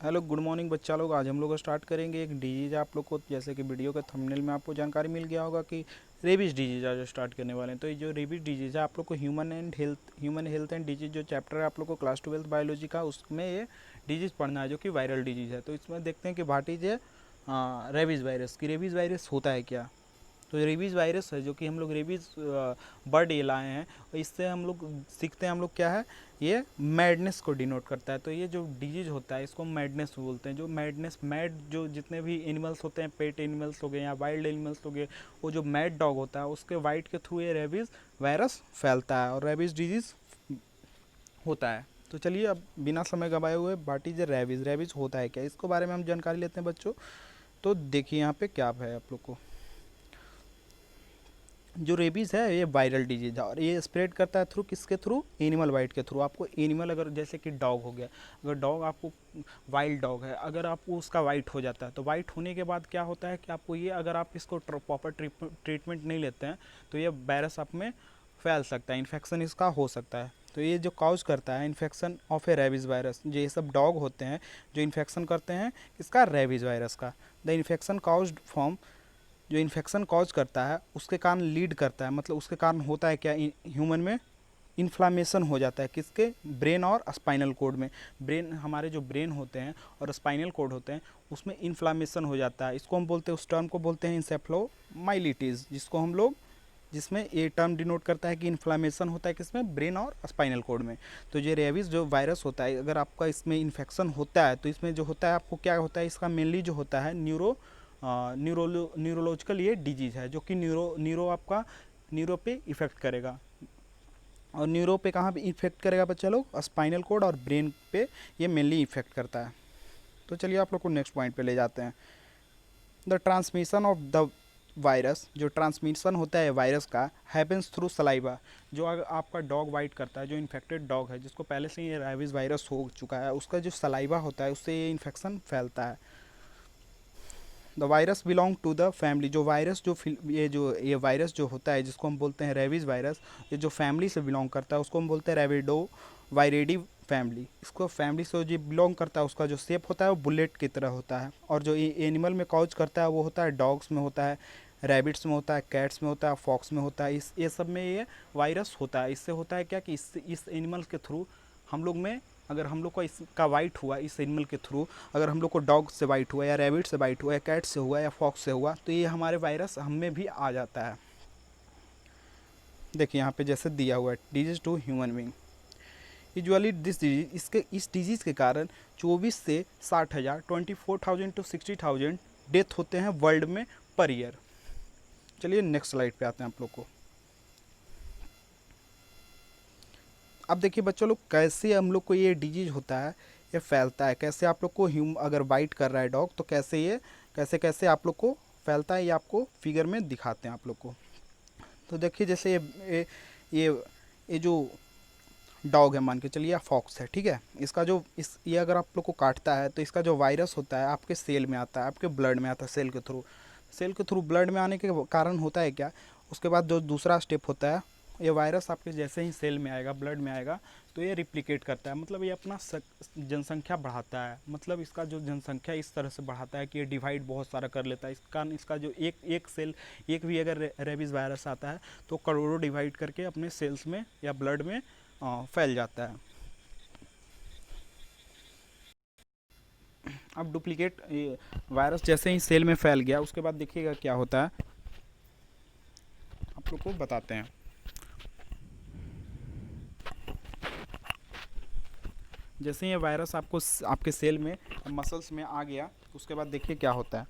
Hello good morning बच्चा लोग। आज हम लोग स्टार्ट करेंगे एक डिजीज। आप लोग को जैसे कि वीडियो के थंबनेल में आपको जानकारी मिल गया होगा कि रेबीज डिजीज आज स्टार्ट करने वाले हैं। तो ये जो रेबीज डिजीज है आप लोग को ह्यूमन हेल्थ एंड डिजीज जो चैप्टर है आप लोग को क्लास 12 बायोलॉजी का, उसमें ये डिजीज पढ़ना है जो कि वायरल डिजीज है। तो इसमें देखते हैं कि what is a rabies virus, की रेबीज वायरस होता है क्या। तो रेबीज़ वायरस है जो कि हम लोग रेबीज़ बर्ड ये लाए हैं, और इससे हम लोग सीखते हैं हम लोग क्या है, ये मैडनेस को डिनोट करता है। तो ये जो डिजीज होता है इसको मैडनेस बोलते हैं। जो मैडनेस, मैड जो जितने भी एनिमल्स होते हैं, पेट एनिमल्स हो गए या वाइल्ड एनिमल्स हो गए, वो जो मैड डॉग होता है उसके वाइट के थ्रू ये रेबीज़ वायरस फैलता है और रेबीज़ डिजीज़ होता है। तो चलिए अब बिना समय गवाए हुए व्हाट इज रेबीज़, रेबीज़ होता है क्या, इसको बारे में हम जानकारी लेते हैं बच्चों। तो देखिए यहाँ पे क्या है आप लोग को, जो रेबीज़ है ये वायरल डिजीज है और ये स्प्रेड करता है थ्रू किसके थ्रू, एनिमल बाइट के थ्रू। आपको एनिमल अगर जैसे कि डॉग हो गया, अगर डॉग आपको वाइल्ड डॉग है, अगर आपको उसका वाइट हो जाता है तो वाइट होने के बाद क्या होता है कि आपको ये, अगर आप इसको प्रॉपर ट्रीटमेंट नहीं लेते हैं तो ये वायरस आप में फैल सकता है, इन्फेक्शन इसका हो सकता है। तो ये जो कॉज करता है infection of A rabies virus, जो ये सब डॉग होते हैं जो इन्फेक्शन करते हैं इसका रेबीज़ वायरस का। द इन्फेक्शन कॉज्ड फ्रॉम, जो इन्फेक्शन कॉज करता है उसके कारण लीड करता है, मतलब उसके कारण होता है क्या, ह्यूमन में इन्फ्लामेशन हो जाता है किसके, ब्रेन और स्पाइनल कोड में। ब्रेन, हमारे जो ब्रेन होते हैं और स्पाइनल कोड होते हैं उसमें इन्फ्लामेशन हो जाता है। इसको हम बोलते हैं, उस टर्म को बोलते हैं इंसेफ्लोमाइलिटीज़, जिसको हम लोग, जिसमें ये टर्म डिनोट करता है कि इन्फ्लामेशन होता है किसमें, ब्रेन और स्पाइनल कोड में। तो ये रेबीज़ जो वायरस होता है, अगर आपका इसमें इन्फेक्शन होता है तो इसमें जो होता है आपको क्या होता है, इसका मेनली जो होता है न्यूरोलॉजिकल ये डिजीज़ है जो कि न्यूरो आपका न्यूरो पे इफ़ेक्ट करेगा। और न्यूरो पे कहाँ पे इफेक्ट करेगा बच्चा लोग, स्पाइनल कोड और ब्रेन पे ये मेनली इफेक्ट करता है। तो चलिए आप लोग को नेक्स्ट पॉइंट पे ले जाते हैं। The transmission of the virus, जो ट्रांसमिशन होता है वायरस का, हैपन्स थ्रू सलाइवा। जो अगर आपका डॉग वाइट करता है, जो इन्फेक्टेड डॉग है जिसको पहले से ये रेबीज़ वायरस हो चुका है, उसका जो सलाइवा होता है उससे ये इन्फेक्शन फैलता है। The virus belong to the family, जो वायरस जो ये वायरस जो होता है जिसको हम बोलते हैं रेबीज़ वायरस, ये जो फैमिली से बिलोंग करता है उसको हम बोलते हैं रेविडो वायरेडी फैमिली। इसको फैमिली से जो बिलोंग करता है उसका जो शेप होता है वो बुलेट की तरह होता है। और जो एनिमल में कॉज करता है वो होता है डॉग्स में होता है, रैबिट्स में होता है, कैट्स में होता है, फॉक्स में होता है। इस ये सब में ये वायरस होता है। इससे होता है क्या कि इस एनिमल के थ्रू हम लोग में, अगर हम लोग को इसका वाइट हुआ इस एनिमल के थ्रू, अगर हम लोग को डॉग से वाइट हुआ या रैबिट से वाइट हुआ या कैट से हुआ या फॉक्स से हुआ, तो ये हमारे वायरस हम में भी आ जाता है। देखिए यहाँ पे जैसे दिया हुआ है, disease to human being. Usually this disease, इसके इस डिजीज़ के कारण 24 से 60,000, 24,000 टू 60,000 डेथ होते हैं वर्ल्ड में पर ईयर। चलिए नेक्स्ट स्लाइड पे आते हैं आप लोग को। अब देखिए बच्चों लोग, कैसे हम लोग को ये डिजीज होता है, ये फैलता है कैसे, आप लोग को अगर वाइट कर रहा है डॉग तो कैसे ये, कैसे कैसे आप लोग को फैलता है, ये आपको फिगर में दिखाते हैं आप लोग को। तो देखिए जैसे ये ये जो डॉग है, मान के चलिए, या फॉक्स है, ठीक है, इसका जो ये अगर आप लोग को काटता है तो इसका जो वायरस होता है आपके सेल में आता है, आपके ब्लड में आता है, सेल के थ्रू ब्लड में आने के कारण होता है क्या, उसके बाद जो दूसरा स्टेप होता है, ये वायरस आपके जैसे ही सेल में आएगा, ब्लड में आएगा, तो ये रिप्लिकेट करता है, मतलब ये अपना जनसंख्या बढ़ाता है। मतलब इसका जो जनसंख्या इस तरह से बढ़ाता है कि ये डिवाइड बहुत सारा कर लेता है। इस कारण इसका जो एक सेल, एक भी अगर रेबीज़ वायरस आता है तो करोड़ों डिवाइड करके अपने सेल्स में या ब्लड में फैल जाता है। अब डुप्लीकेट वायरस जैसे ही सेल में फैल गया उसके बाद देखिएगा क्या होता है, आप लोग को बताते हैं। जैसे ही ये वायरस आपको आपके सेल में, मसल्स में आ गया, उसके बाद देखिए क्या होता है।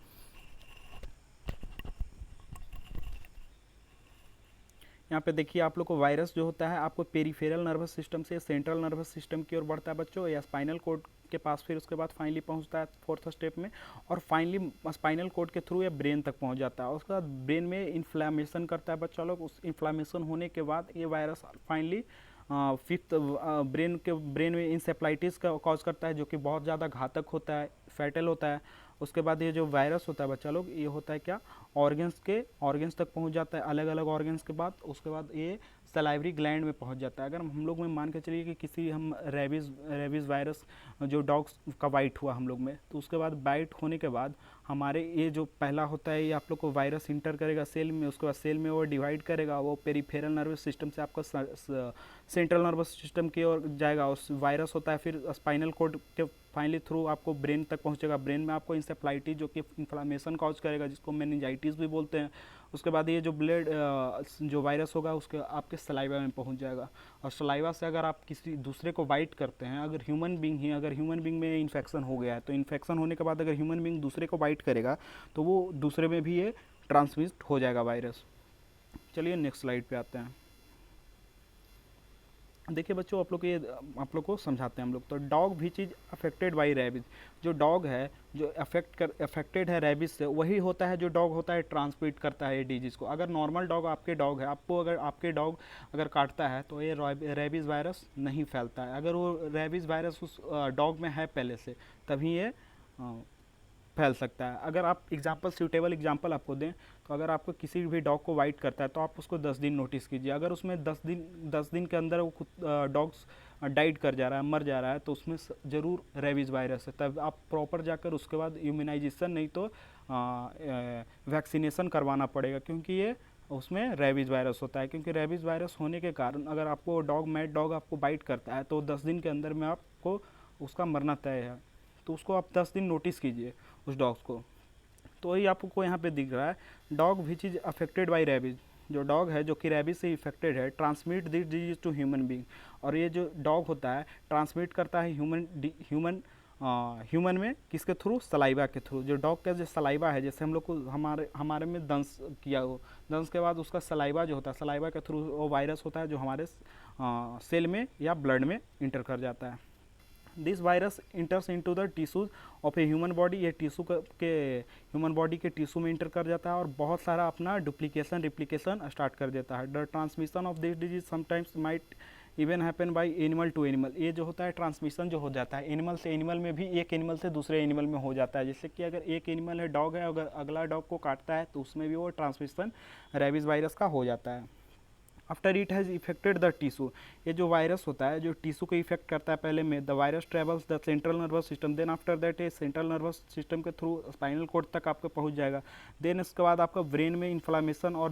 यहाँ पे देखिए आप लोग को वायरस जो होता है आपको पेरिफेरल नर्वस सिस्टम से सेंट्रल नर्वस सिस्टम की ओर बढ़ता है बच्चों, या स्पाइनल कोड के पास, फिर उसके बाद फाइनली पहुँचता है फोर्थ स्टेप में, और फाइनली स्पाइनल कोड के थ्रू ये ब्रेन तक पहुँच जाता है। उसके बाद ब्रेन में इन्फ्लामेशन करता है बच्चा लोग। उस इन्फ्लामेशन होने के बाद ये वायरस फाइनली फिफ्थ ब्रेन में इंसेफ्लाइटिस का कॉज करता है, जो कि बहुत ज़्यादा घातक होता है। फैटल होता है। उसके बाद ये जो वायरस होता है बच्चा लोग, ये होता है क्या, ऑर्गन्स तक पहुंच जाता है, अलग अलग ऑर्गन्स के बाद। उसके बाद ये सलाइवरी ग्लैंड में पहुंच जाता है। अगर हम लोग में मान के चलिए कि किसी हम रेबीज़ वायरस जो डॉग्स का बाइट हुआ हम लोग में, तो उसके बाद बाइट होने के बाद हमारे ये जो पहला होता है, ये आप लोग को वायरस इंटर करेगा सेल में। उसके बाद सेल में वो डिवाइड करेगा, वो पेरिफेरल नर्वस सिस्टम से आपका सेंट्रल नर्वस सिस्टम की ओर जाएगा। उस वायरस होता है फिर स्पाइनल कॉर्ड के फाइनली थ्रू आपको ब्रेन तक पहुंचेगा। ब्रेन में आपको इंसेफ्लाइटिस जो कि इन्फ्लामेशन कॉज करेगा, जिसको मेनिंजाइटिस भी बोलते हैं। उसके बाद ये जो ब्लड जो वायरस होगा उसके आपके सलाइवा में पहुंच जाएगा। और सलाइवा से अगर आप किसी दूसरे को बाइट करते हैं, अगर ह्यूमन बींग में इन्फेक्शन हो गया है, तो इन्फेक्शन होने के बाद अगर ह्यूमन बींग दूसरे को बाइट करेगा तो वो दूसरे में भी ये ट्रांसमिट हो जाएगा वायरस। चलिए नेक्स्ट स्लाइड पे आते हैं। देखिए बच्चों, आप लोग को समझाते हैं हम लोग। तो डॉग भी चीज़ अफेक्टेड बाई रेबीज, जो डॉग है जो अफेक्टेड है रेबीज से, वही होता है जो डॉग होता है ट्रांसमिट करता है ये डिजीज़ को। अगर नॉर्मल डॉग आपके डॉग है, अगर आपके डॉग अगर काटता है तो ये रेबीज़ वायरस नहीं फैलता है। अगर वो रेबीज़ वायरस उस डॉग में है पहले से, तभी ये फैल सकता है। अगर आप सूटेबल एग्जांपल आपको दें, तो अगर आपको किसी भी डॉग को वाइट करता है तो आप उसको 10 दिन नोटिस कीजिए। अगर उसमें 10 दिन के अंदर वो डॉग्स डाइड कर जा रहा है, मर जा रहा है, तो उसमें ज़रूर रेबीज़ वायरस है। तब आप प्रॉपर जाकर उसके बाद इम्यूनाइजेशन नहीं तो वैक्सीनेशन करवाना पड़ेगा, क्योंकि ये उसमें रेबीज़ वायरस होता है। क्योंकि रेबीज़ वायरस होने के कारण अगर आपको मैड डॉग आपको बाइट करता है तो 10 दिन के अंदर में आपको उसका मरना तय है। तो उसको आप 10 दिन नोटिस कीजिए उस डॉग्स को। तो वही आपको यहाँ पे दिख रहा है, dog which is affected by rabies, जो डॉग है जो कि रेबीज से इफेक्टेड है, transmit this disease to human being. और ये जो डॉग होता है ट्रांसमिट करता है ह्यूमन में किसके थ्रू, सलाइवा के थ्रू। जो डॉग का जो सलाइवा है, जैसे हम लोग को हमारे में दंस किया हो, दंस के बाद उसका सलाइवा जो होता है, सलाइवा के थ्रू वो वायरस होता है जो हमारे सेल में या ब्लड में इंटर कर जाता है। This virus इंटर्स into the tissues of a human body, ये टिश्यू के ह्यूमन बॉडी के टिश्यू में इंटर कर जाता है और बहुत सारा अपना डुप्लीकेशन रिप्लीकेशन स्टार्ट कर देता है। The transmission of this disease sometimes might even happen by animal to animal. ये जो होता है ट्रांसमिशन जो हो जाता है एनिमल से एनिमल में भी, एक एनिमल से दूसरे एनिमल में हो जाता है। जैसे कि अगर एक एनिमल है, डॉग है, अगर अगला डॉग को काटता है तो उसमें भी वो ट्रांसमिशन रेबीज वायरस का हो जाता है। After it has affected the tissue, ये जो वायरस होता है जो टिश्यू को इफेक्ट करता है पहले में, the virus travels the central nervous system, then after that ये सेंट्रल नर्वस सिस्टम के थ्रू स्पाइनल कोड तक आपको पहुंच जाएगा। देन इसके बाद आपका ब्रेन में इन्फ्लामेशन और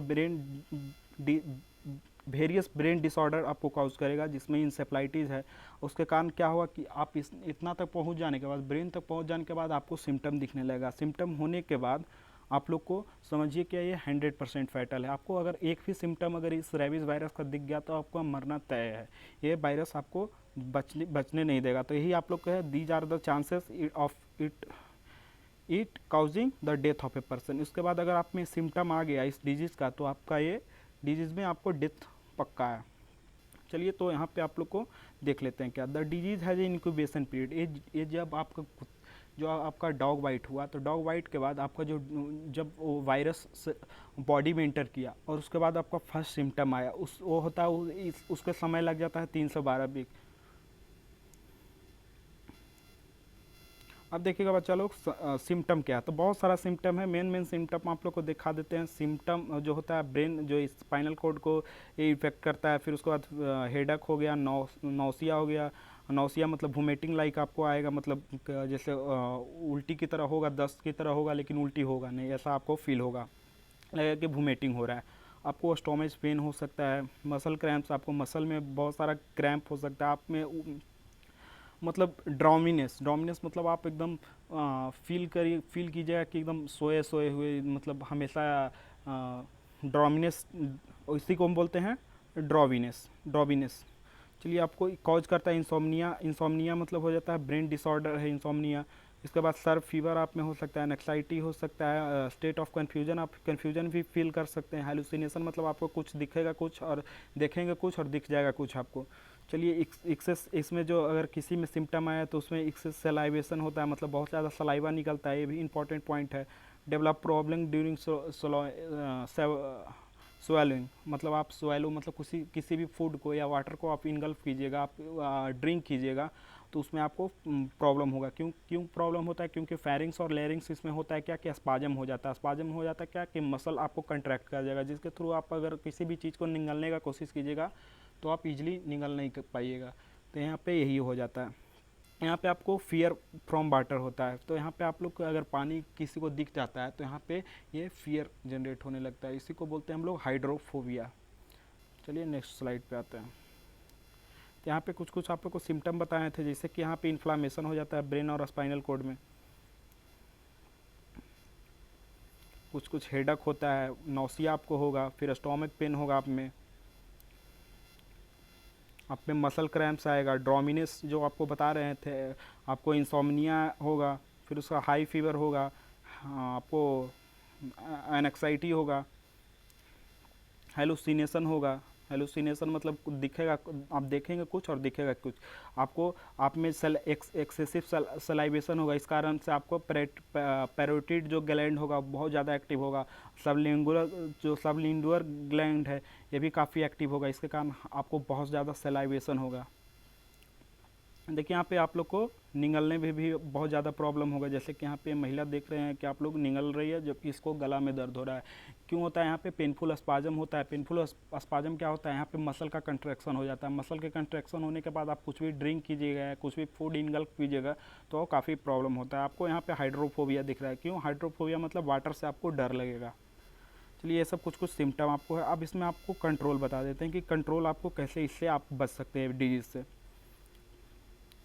वेरियस ब्रेन डिसऑर्डर आपको कॉज करेगा, जिसमें इंसेफ्लाइटिस है। उसके कारण क्या हुआ कि आप इतना तक पहुंच जाने के बाद, ब्रेन तक पहुंच जाने के बाद आपको सिम्टम दिखने लगेगा। सिम्टम होने के बाद आप लोग को समझिए कि ये 100% फैटल है। आपको अगर एक भी सिम्टम अगर इस रेबीज़ वायरस का दिख गया तो आपको मरना तय है। ये वायरस आपको बचने नहीं देगा। तो यही आप लोग को है, these are the chances of it causing the death of a person. उसके बाद अगर आप में सिम्टम आ गया इस डिजीज़ का, तो आपका ये डिजीज़ में आपको डेथ पक्का है। चलिए तो यहाँ पे आप लोग को देख लेते हैं क्या, the disease has a incubation period. ये जब आपका जो आपका डॉग बाइट हुआ, तो डॉग बाइट के बाद आपका जब वो वायरस बॉडी में इंटर किया और उसके बाद आपका फर्स्ट सिम्टम आया, वो होता है उसका समय लग जाता है 312 वीक। अब देखिएगा बच्चा लोग सिम्टम क्या है, तो बहुत सारा सिम्टम है। मेन सिम्टम आप लोग को दिखा देते हैं। सिम्टम जो होता है ब्रेन जो स्पाइनल कोड को ये इफेक्ट करता है। फिर उसके बाद हेडक हो गया, नौसिया हो गया। नौसिया मतलब वोमिटिंग लाइक आपको आएगा, मतलब जैसे उल्टी की तरह होगा, दस्त की तरह होगा, लेकिन उल्टी होगा नहीं, ऐसा आपको फील होगा, लगेगा कि वोमिटिंग हो रहा है। आपको स्टोमच पेन हो सकता है। मसल क्रैम्प्स, आपको मसल में बहुत सारा क्रैम्प हो सकता है। आप में मतलब ड्रोमिनेस मतलब आप एकदम फील कीजिएगा कि एकदम सोए हुए, मतलब हमेशा ड्रोमिनेस, इसी को हम बोलते हैं ड्रोविनेस। चलिए, आपको कॉज करता है इंसोम्निया मतलब हो जाता है ब्रेन डिसऑर्डर है इंसोम्निया। इसके बाद सर फीवर आप में हो सकता है, एंग्जाइटी हो सकता है, स्टेट ऑफ कन्फ्यूजन, आप कन्फ्यूजन भी फील कर सकते हैं। हेलुसिनेशन मतलब आपको कुछ दिखेगा कुछ और देखेंगे कुछ और दिख जाएगा कुछ आपको। चलिए, एक्सेस, इसमें जो अगर किसी में सिम्टम आया तो उसमें एक्सेस सलाइवेशन होता है, मतलब बहुत ज़्यादा सलाइवा निकलता है, ये भी इंपॉर्टेंट पॉइंट है। डेवलप प्रॉब्लम ड्यूरिंग स्वेलिंग, मतलब आप स्वेलो मतलब किसी भी फूड को या वाटर को आप इनगल्फ कीजिएगा, आप ड्रिंक कीजिएगा, तो उसमें आपको प्रॉब्लम होगा। क्यों प्रॉब्लम होता है? क्योंकि फेरिंग्स और लेरिंग्स इसमें होता है क्या कि स्पाजम हो जाता है। स्पाजम हो जाता है क्या कि मसल आपको कंट्रैक्ट कर जाएगा, जिसके थ्रू आप अगर किसी भी चीज़ को निगलने का कोशिश कीजिएगा तो आप इजीली निगल नहीं कर पाइएगा। तो यहाँ पे यही हो जाता है। यहाँ पे आपको फियर फ्रॉम वाटर होता है। तो यहाँ पे आप लोग को अगर पानी किसी को दिख जाता है तो यहाँ पे ये फियर जनरेट होने लगता है। इसी को बोलते हैं हम लोग हाइड्रोफोबिया। चलिए नेक्स्ट स्लाइड पे आते हैं। तो यहाँ पे कुछ कुछ आप लोग को सिम्टम बताए थे, जैसे कि यहाँ पे इन्फ्लामेशन हो जाता है ब्रेन और स्पाइनल कॉर्ड में, कुछ कुछ हेडक होता है, नौसिया आपको होगा, फिर स्टोमक पेन होगा आप में मसल क्रैम्प्स आएगा, ड्रोमिनेस जो आपको बता रहे थे, आपको इंसोम्निया होगा, फिर उसका हाई फीवर होगा, आपको एनक्साइटी होगा, हेलुसिनेशन होगा। हेलुसिनेशन मतलब दिखेगा, आप देखेंगे कुछ और दिखेगा कुछ। आपको आप में एक्सेसिव सलाइवेशन होगा, इस कारण से आपको पैरोटिड जो ग्लैंड होगा बहुत ज़्यादा एक्टिव होगा। सबलिंगुअल ग्लैंड है ये भी काफ़ी एक्टिव होगा, इसके कारण आपको बहुत ज़्यादा सलाइवेशन होगा। देखिए यहाँ पे आप लोग को निगलने में भी बहुत ज़्यादा प्रॉब्लम होगा। जैसे कि यहाँ पे महिला देख रहे हैं कि आप लोग निगल रही है जबकि इसको गला में दर्द हो रहा है। क्यों होता है? यहाँ पे पेनफुल स्पाजम होता है। पेनफुल स्पाजम क्या होता है? यहाँ पे मसल का कंट्रैक्शन हो जाता है। मसल के कंट्रैक्शन होने के बाद आप कुछ भी ड्रिंक कीजिएगा, कुछ भी फूड इनगल्फ कीजिएगा तो काफ़ी प्रॉब्लम होता है। आपको यहाँ पे हाइड्रोफोबिया दिख रहा है। क्यों हाइड्रोफोबिया? मतलब वाटर से आपको डर लगेगा। चलिए ये सब कुछ कुछ सिम्टम आपको है। अब इसमें आपको कंट्रोल बता देते हैं कि कंट्रोल आपको कैसे, इससे आप बच सकते हैं डिजीज़ से।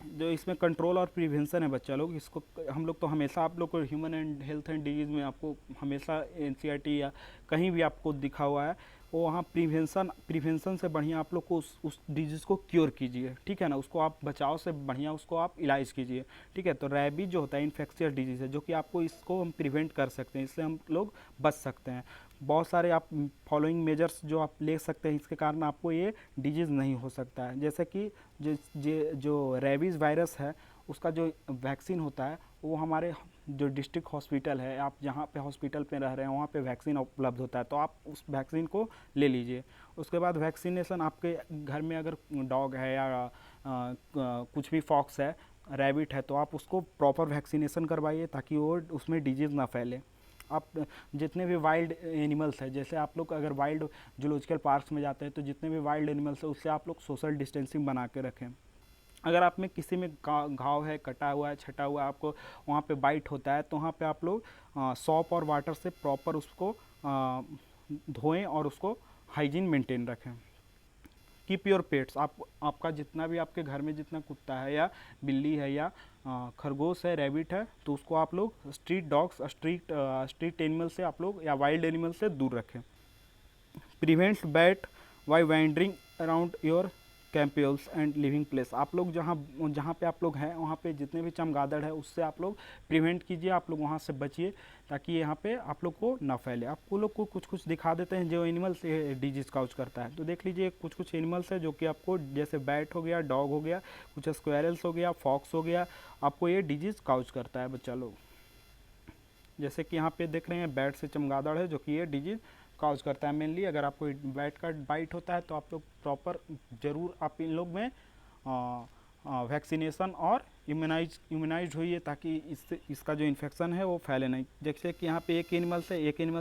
जो इसमें कंट्रोल और प्रिवेंशन है बच्चा लोग, इसको हम लोग तो हमेशा आप लोग को human and health and disease में आपको हमेशा एनसीईआरटी या कहीं भी आपको दिखा हुआ है वो वहाँ प्रिवेंशन से बढ़िया आप लोग को उस डिजीज़ को क्योर कीजिए, ठीक है ना। उसको आप बचाव से बढ़िया उसको आप इलाज कीजिए, ठीक है। तो रैबीज जो होता है इन्फेक्शियस डिजीज़ है, जो कि आपको इसको हम प्रिवेंट कर सकते हैं, इससे हम लोग बच सकते हैं। बहुत सारे आप फॉलोइंग मेजर्स जो आप ले सकते हैं, इसके कारण आपको ये डिजीज़ नहीं हो सकता है। जैसे कि जो रैबीज़ वायरस है उसका जो वैक्सीन होता है वो हमारे जो डिस्ट्रिक्ट हॉस्पिटल है, आप जहाँ पे हॉस्पिटल पे रह रहे हैं वहाँ पे वैक्सीन उपलब्ध होता है, तो आप उस वैक्सीन को ले लीजिए। उसके बाद वैक्सीनेशन आपके घर में अगर डॉग है या कुछ भी फॉक्स है, रैबिट है, तो आप उसको प्रॉपर वैक्सीनेशन करवाइए ताकि वो उसमें डिजीज़ ना फैले। आप जितने भी वाइल्ड एनिमल्स हैं, जैसे आप लोग अगर वाइल्ड जूलॉजिकल पार्क्स में जाते हैं तो जितने भी वाइल्ड एनिमल्स हैं उससे आप लोग सोशल डिस्टेंसिंग बना के रखें। अगर आप में किसी में घाव है, कटा हुआ है, छटा हुआ है, आपको वहाँ पे बाइट होता है तो वहाँ पे आप लोग सॉप और वाटर से प्रॉपर उसको धोएं और उसको हाइजीन मेंटेन रखें। कीप योर पेट्स, आपका जितना भी आपके घर में जितना कुत्ता है या बिल्ली है या खरगोश है, रैबिट है, तो उसको आप लोग स्ट्रीट डॉग्स, स्ट्रीट एनिमल से आप लोग या वाइल्ड एनिमल से दूर रखें। Prevents bat why wandering around your campuses and living place, आप लोग जहाँ पे आप लोग हैं वहाँ पे जितने भी चमगादड़ है उससे आप लोग प्रिवेंट कीजिए, आप लोग वहाँ से बचिए ताकि यहाँ पे आप लोग को ना फैले। आपको लोग को कुछ कुछ दिखा देते हैं जो एनिमल्स डिजीज़ काउज करता है। तो देख लीजिए कुछ कुछ एनिमल्स है जो कि आपको, जैसे बैट हो गया, डॉग हो गया, कुछ स्क्वेरल्स हो गया, फॉक्स हो गया, आपको ये डिजीज़ काउज करता है बच्चा लोग। जैसे कि यहाँ पे देख रहे हैं बैट से चमगादड़ है जो कि ये डिजीज़ काउज करता है मेनली। अगर आपको बैट का बाइट होता है तो आप लोग प्रॉपर ज़रूर आप इन लोग में वैक्सीनेशन और इम्यूनाइज होइए ताकि इससे इसका जो इन्फेक्शन है वो फैले नहीं। जैसे कि यहाँ पे एक एनिमल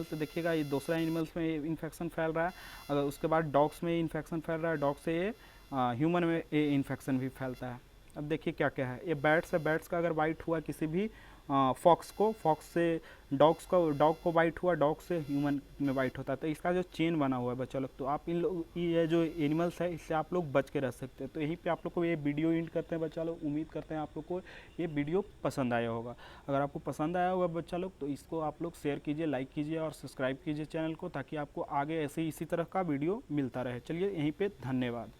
से देखिएगा ये दूसरा एनिमल्स में इन्फेक्शन फैल रहा है, अगर उसके बाद डॉग्स में इन्फेक्शन फैल रहा है, डॉग से ये ह्यूमन में ये इन्फेक्शन भी फैलता है। अब देखिए क्या क्या है, ये बैट्स का अगर बाइट हुआ किसी भी फॉक्स से डॉग को बाइट हुआ, डॉग से ह्यूमन में बाइट होता है, तो इसका जो चेन बना हुआ है बच्चा लोग, तो आप इन लोग ये जो एनिमल्स है इससे आप लोग बच के रह सकते हैं। तो यहीं पे आप लोग को ये वीडियो एंड करते हैं बच्चा लोग। उम्मीद करते हैं आप लोग को ये वीडियो पसंद आया होगा। अगर आपको पसंद आया होगा बच्चा लोग तो इसको आप लोग शेयर कीजिए, लाइक कीजिए और सब्सक्राइब कीजिए चैनल को, ताकि आपको आगे ऐसे इसी तरह का वीडियो मिलता रहे। चलिए यहीं पर धन्यवाद।